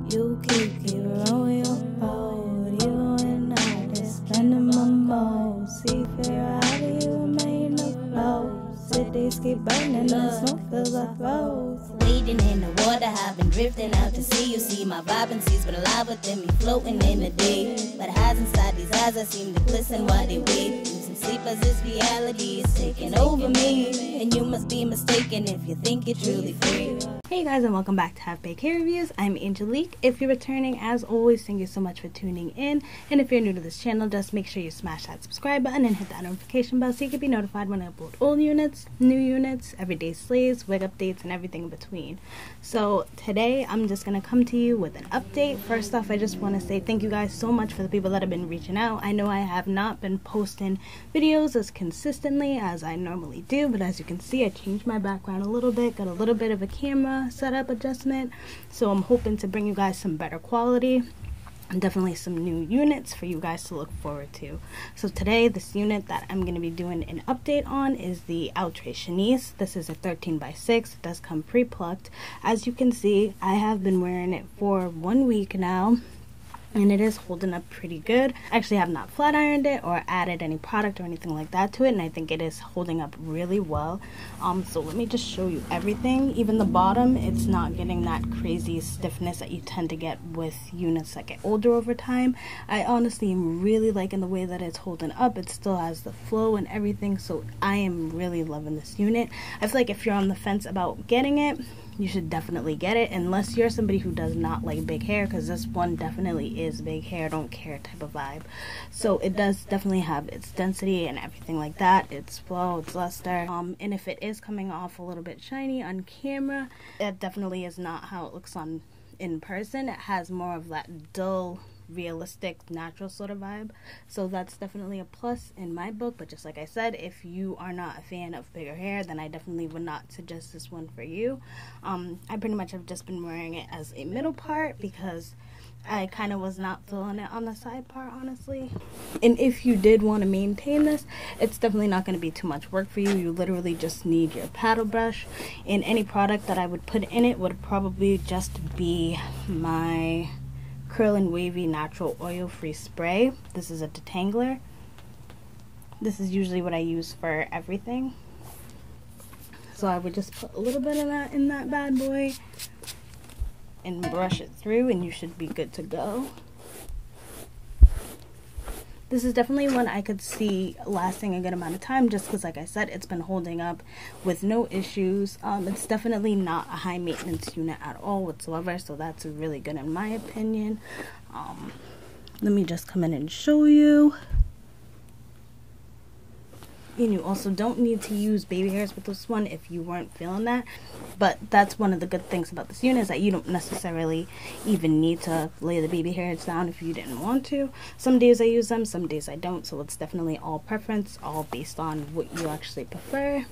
You keep on your boat. You and I just spending my mode. See fear, how do you remain afloat? Cities keep burning, the smoke fills our throats. Wading in the water, I've been drifting out to sea. You see my vibrancy's been alive within me, floating in the day. But highs inside these eyes, I seem to glisten while they wait. Losing sleep as this reality is taking over me. And you must be mistaken if you think you're truly free. Hey guys, and welcome back to Have Bake Hair Reviews. I'm Angelique. If you're returning, as always, thank you so much for tuning in. And if you're new to this channel, just make sure you smash that subscribe button and hit that notification bell so you can be notified when I upload old units, new units, everyday slays, wig updates, and everything in between. So today, I'm just going to come to you with an update. First off, I just want to say thank you guys so much for the people that have been reaching out. I know I have not been posting videos as consistently as I normally do, but as you can see, I changed my background a little bit, got a little bit of a camera setup adjustment, so I'm hoping to bring you guys some better quality and definitely some new units for you guys to look forward to. So today, this unit that I'm going to be doing an update on is the Outre Shanice. This is a 13x6. It does come pre-plucked. As you can see, I have been wearing it for 1 week now, and it is holding up pretty good. I actually have not flat ironed it or added any product or anything like that to it, and I think it is holding up really well. So let me just show you everything. Even the bottom, it's not getting that crazy stiffness that you tend to get with units that get older over time. I honestly am really liking the way that it's holding up. It still has the flow and everything, so I am really loving this unit. I feel like if you're on the fence about getting it, you should definitely get it, unless you're somebody who does not like big hair, because this one definitely is big hair, don't care type of vibe. So it does definitely have its density and everything like that, its flow, its luster, and if it is coming off a little bit shiny on camera, that definitely is not how it looks on in person. It has more of that dull, realistic, natural sort of vibe, so that's definitely a plus in my book. But just like I said, if you are not a fan of bigger hair, then I definitely would not suggest this one for you. I pretty much have just been wearing it as a middle part because I kind of was not feeling it on the side part, honestly. And if you did want to maintain this, it's definitely not going to be too much work for you. You literally just need your paddle brush, and any product that I would put in it would probably just be my Curl and Wavy Natural Oil Free Spray. This is a detangler. This is usually what I use for everything. So I would just put a little bit of that in that bad boy and brush it through, and you should be good to go. This is definitely one I could see lasting a good amount of time, just because, like I said, it's been holding up with no issues. It's definitely not a high maintenance unit at all whatsoever, so that's really good in my opinion. Let me just come in and show you. And you also don't need to use baby hairs with this one if you weren't feeling that. But that's one of the good things about this unit, is that you don't necessarily even need to lay the baby hairs down if you didn't want to. Some days I use them, some days I don't. So it's definitely all preference, all based on what you actually prefer.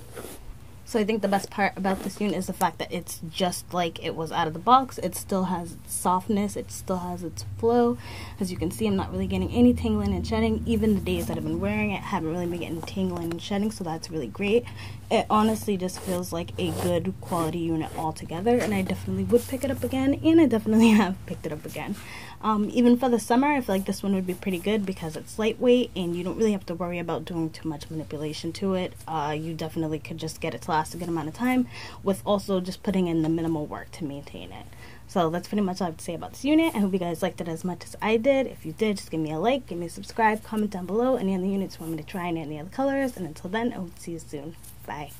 So I think the best part about this unit is the fact that it's just like it was out of the box. It still has its softness, it still has its flow. As you can see, I'm not really getting any tingling and shedding. Even the days that I've been wearing it, haven't really been getting tingling and shedding, so that's really great. It honestly just feels like a good quality unit altogether, and I definitely would pick it up again, and I definitely have picked it up again. Even for the summer, I feel like this one would be pretty good because it's lightweight and you don't really have to worry about doing too much manipulation to it. You definitely could just get it to last a good amount of time with also just putting in the minimal work to maintain it. So that's pretty much all I have to say about this unit. I hope you guys liked it as much as I did. If you did, just give me a like, give me a subscribe, comment down below any other units you want me to try in any other colors. And until then, I hope to see you soon. Bye.